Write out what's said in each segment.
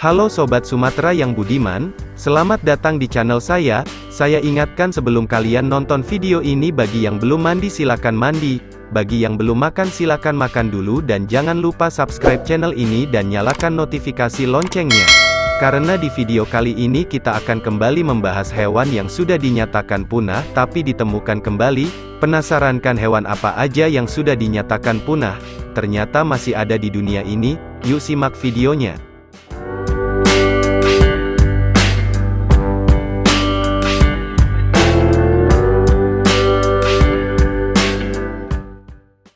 Halo Sobat Sumatera yang budiman, selamat datang di channel saya. Saya ingatkan sebelum kalian nonton video ini, bagi yang belum mandi silakan mandi, bagi yang belum makan silakan makan dulu, dan jangan lupa subscribe channel ini dan nyalakan notifikasi loncengnya. Karena di video kali ini kita akan kembali membahas hewan yang sudah dinyatakan punah tapi ditemukan kembali. Penasaran kan hewan apa aja yang sudah dinyatakan punah? Ternyata masih ada di dunia ini. Yuk simak videonya.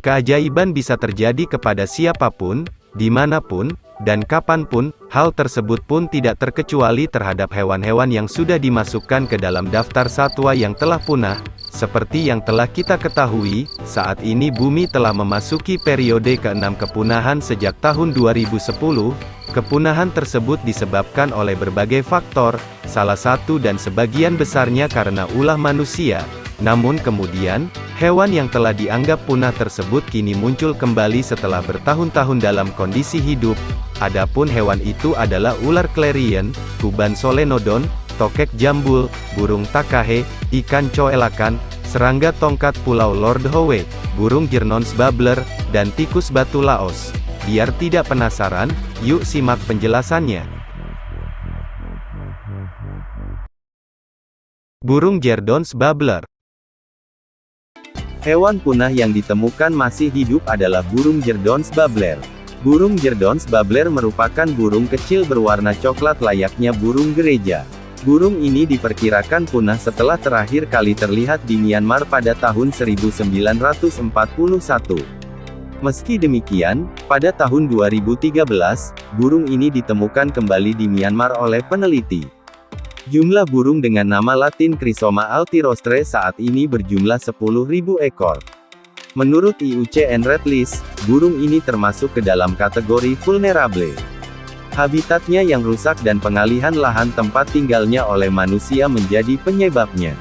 Keajaiban bisa terjadi kepada siapapun, dimanapun, dan kapanpun. Hal tersebut pun tidak terkecuali terhadap hewan-hewan yang sudah dimasukkan ke dalam daftar satwa yang telah punah. Seperti yang telah kita ketahui, saat ini bumi telah memasuki periode ke-6 kepunahan sejak tahun 2010. Kepunahan tersebut disebabkan oleh berbagai faktor, salah satu dan sebagian besarnya karena ulah manusia. Namun kemudian, hewan yang telah dianggap punah tersebut kini muncul kembali setelah bertahun-tahun dalam kondisi hidup. Adapun hewan itu adalah ular clarion, kuban solenodon, tokek jambul, burung takahe, ikan coelakan, serangga tongkat pulau Lord Howe, burung Gernons babbler, dan tikus batu Laos. Biar tidak penasaran, yuk simak penjelasannya. Burung Gernons babbler. Hewan punah yang ditemukan masih hidup adalah burung Gernons babbler. Burung Gernons babbler merupakan burung kecil berwarna coklat layaknya burung gereja. Burung ini diperkirakan punah setelah terakhir kali terlihat di Myanmar pada tahun 1941. Meski demikian, pada tahun 2013, burung ini ditemukan kembali di Myanmar oleh peneliti. Jumlah burung dengan nama latin Chrysoma altirostre saat ini berjumlah 10.000 ekor. Menurut IUCN Red List, burung ini termasuk ke dalam kategori vulnerable. Habitatnya yang rusak dan pengalihan lahan tempat tinggalnya oleh manusia menjadi penyebabnya.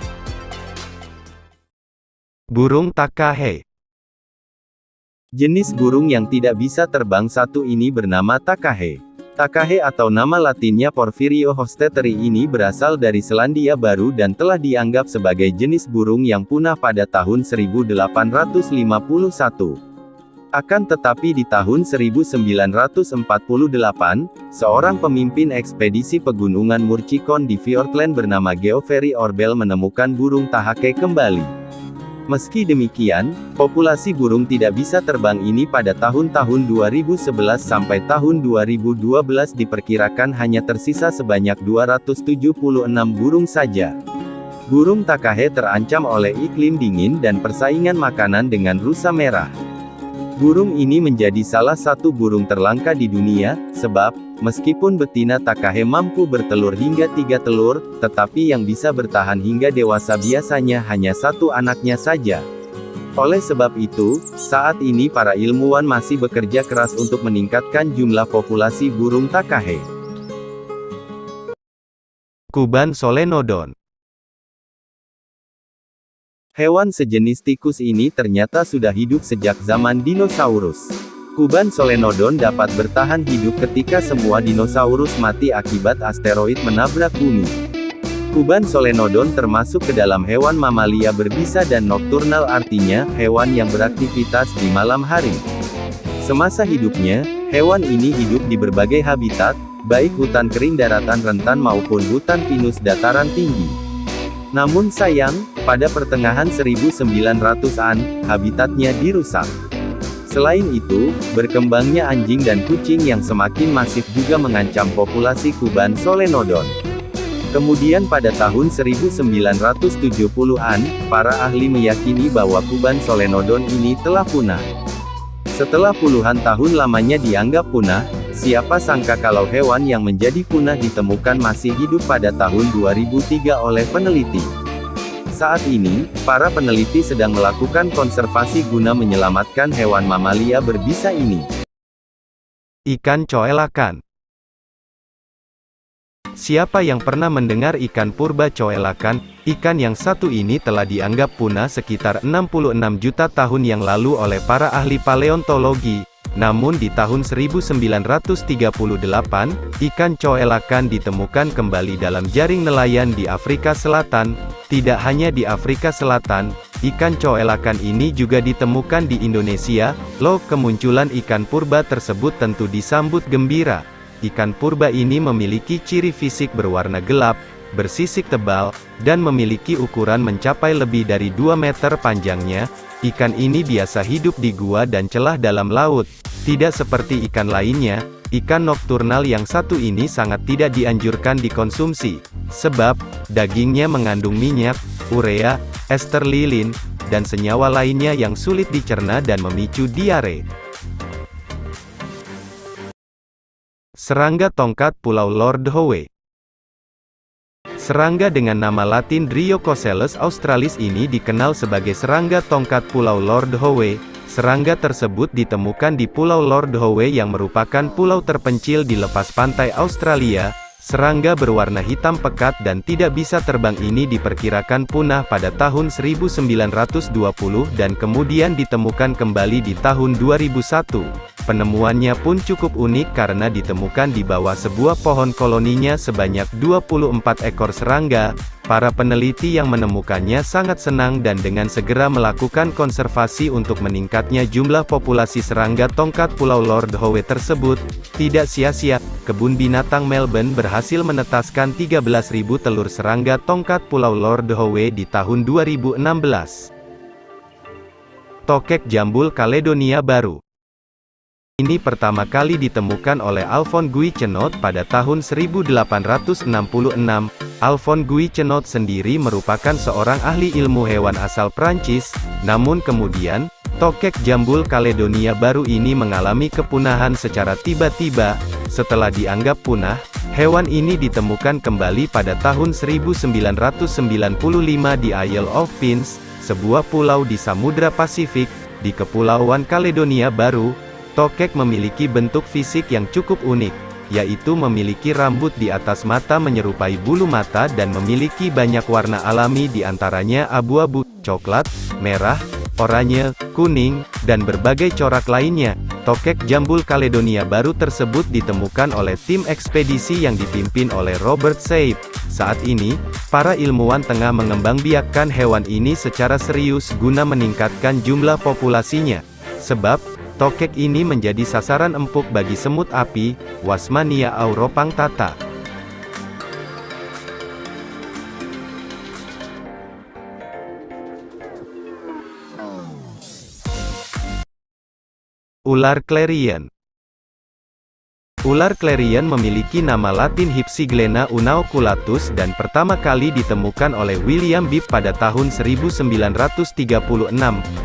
Burung takahe. Jenis burung yang tidak bisa terbang satu ini bernama takahe. Takahe atau nama latinnya Porphyrio hosteteri ini berasal dari Selandia Baru dan telah dianggap sebagai jenis burung yang punah pada tahun 1851. Akan tetapi di tahun 1948, seorang pemimpin ekspedisi pegunungan Murchikon di Fiordland bernama Geoffrey Orbel menemukan burung takahe kembali. Meski demikian, populasi burung tidak bisa terbang ini pada tahun-tahun 2011 sampai tahun 2012 diperkirakan hanya tersisa sebanyak 276 burung saja. Burung takahe terancam oleh iklim dingin dan persaingan makanan dengan rusa merah. Burung ini menjadi salah satu burung terlangka di dunia, sebab, meskipun betina takahe mampu bertelur hingga 3 telur, tetapi yang bisa bertahan hingga dewasa biasanya hanya satu anaknya saja. Oleh sebab itu, saat ini para ilmuwan masih bekerja keras untuk meningkatkan jumlah populasi burung takahe. Kuban solenodon. Hewan sejenis tikus ini ternyata sudah hidup sejak zaman dinosaurus. Kuban solenodon dapat bertahan hidup ketika semua dinosaurus mati akibat asteroid menabrak bumi. Kuban solenodon termasuk ke dalam hewan mamalia berbisa dan nokturnal, artinya, hewan yang beraktivitas di malam hari. Semasa hidupnya, hewan ini hidup di berbagai habitat, baik hutan kering daratan rentan maupun hutan pinus dataran tinggi. Namun sayang, pada pertengahan 1900-an, habitatnya dirusak. Selain itu, berkembangnya anjing dan kucing yang semakin masif juga mengancam populasi kuban solenodon. Kemudian pada tahun 1970-an, para ahli meyakini bahwa kuban solenodon ini telah punah. Setelah puluhan tahun lamanya dianggap punah, siapa sangka kalau hewan yang menjadi punah ditemukan masih hidup pada tahun 2003 oleh peneliti. Saat ini, para peneliti sedang melakukan konservasi guna menyelamatkan hewan mamalia berbisa ini. Ikan coelakan. Siapa yang pernah mendengar ikan purba coelakan? Ikan yang satu ini telah dianggap punah sekitar 66 juta tahun yang lalu oleh para ahli paleontologi. Namun di tahun 1938, ikan coelakan ditemukan kembali dalam jaring nelayan di Afrika Selatan. Tidak hanya di Afrika Selatan, ikan coelakan ini juga ditemukan di Indonesia. Kemunculan ikan purba tersebut tentu disambut gembira. Ikan purba ini memiliki ciri fisik berwarna gelap, bersisik tebal, dan memiliki ukuran mencapai lebih dari 2 meter panjangnya. Ikan ini biasa hidup di gua dan celah dalam laut. Tidak seperti ikan lainnya, ikan nokturnal yang satu ini sangat tidak dianjurkan dikonsumsi, sebab dagingnya mengandung minyak, urea, ester lilin, dan senyawa lainnya yang sulit dicerna dan memicu diare. Serangga tongkat Pulau Lord Howe. Serangga dengan nama latin Dryococcelus australis ini dikenal sebagai serangga tongkat Pulau Lord Howe. Serangga tersebut ditemukan di Pulau Lord Howe yang merupakan pulau terpencil di lepas pantai Australia. Serangga berwarna hitam pekat dan tidak bisa terbang ini diperkirakan punah pada tahun 1920 dan kemudian ditemukan kembali di tahun 2001. Penemuannya pun cukup unik karena ditemukan di bawah sebuah pohon koloninya sebanyak 24 ekor serangga. Para peneliti yang menemukannya sangat senang dan dengan segera melakukan konservasi untuk meningkatnya jumlah populasi serangga tongkat Pulau Lord Howe tersebut. Tidak sia-sia, Kebun Binatang Melbourne berhasil menetaskan 13.000 telur serangga tongkat Pulau Lord Howe di tahun 2016. Tokek jambul Kaledonia Baru. Ini pertama kali ditemukan oleh Alphonse Gouichenot pada tahun 1866. Alphonse Gouichenot sendiri merupakan seorang ahli ilmu hewan asal Prancis, namun kemudian, tokek jambul Kaledonia Baru ini mengalami kepunahan secara tiba-tiba. Setelah dianggap punah, hewan ini ditemukan kembali pada tahun 1995 di Isle of Pins, sebuah pulau di Samudra Pasifik, di Kepulauan Kaledonia Baru. Tokek memiliki bentuk fisik yang cukup unik, yaitu memiliki rambut di atas mata menyerupai bulu mata dan memiliki banyak warna alami di antaranya abu-abu, coklat, merah, oranye, kuning, dan berbagai corak lainnya. Tokek jambul Kaledonia Baru tersebut ditemukan oleh tim ekspedisi yang dipimpin oleh Robert Saib. Saat ini, para ilmuwan tengah mengembangbiakkan hewan ini secara serius guna meningkatkan jumlah populasinya. Sebab, tokek ini menjadi sasaran empuk bagi semut api, Wasmania auropangtata. Ular Clarion. Ular Clarion memiliki nama latin Hypsiglena unaoculatus dan pertama kali ditemukan oleh William Bibb pada tahun 1936.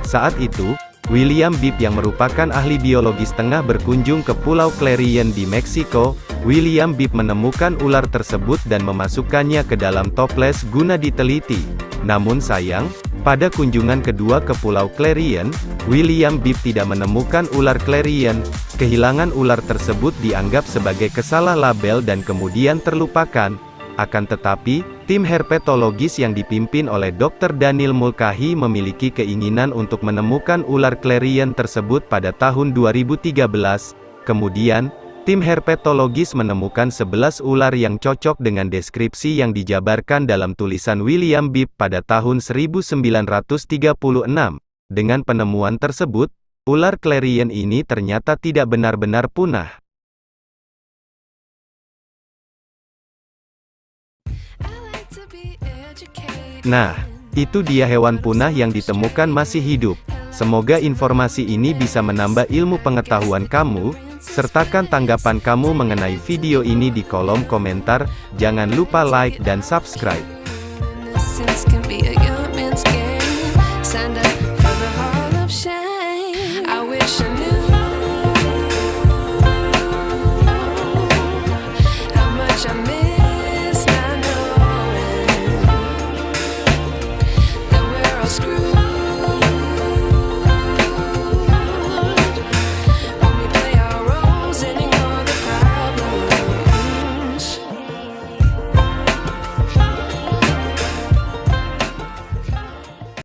Saat itu, William Bibb yang merupakan ahli biologis tengah berkunjung ke Pulau Clarion di Meksiko. William Bibb menemukan ular tersebut dan memasukkannya ke dalam toples guna diteliti. Namun sayang, pada kunjungan kedua ke Pulau Clarion, William Bibb tidak menemukan ular Clarion. Kehilangan ular tersebut dianggap sebagai kesalah label dan kemudian terlupakan. Akan tetapi, tim herpetologis yang dipimpin oleh Dr. Daniel Mulcahy memiliki keinginan untuk menemukan ular Clarion tersebut pada tahun 2013. Kemudian, tim herpetologis menemukan 11 ular yang cocok dengan deskripsi yang dijabarkan dalam tulisan William Bibb pada tahun 1936. Dengan penemuan tersebut, ular Clarion ini ternyata tidak benar-benar punah. Nah, itu dia hewan punah yang ditemukan masih hidup. Semoga informasi ini bisa menambah ilmu pengetahuan kamu. Sertakan tanggapan kamu mengenai video ini di kolom komentar. Jangan lupa like dan subscribe.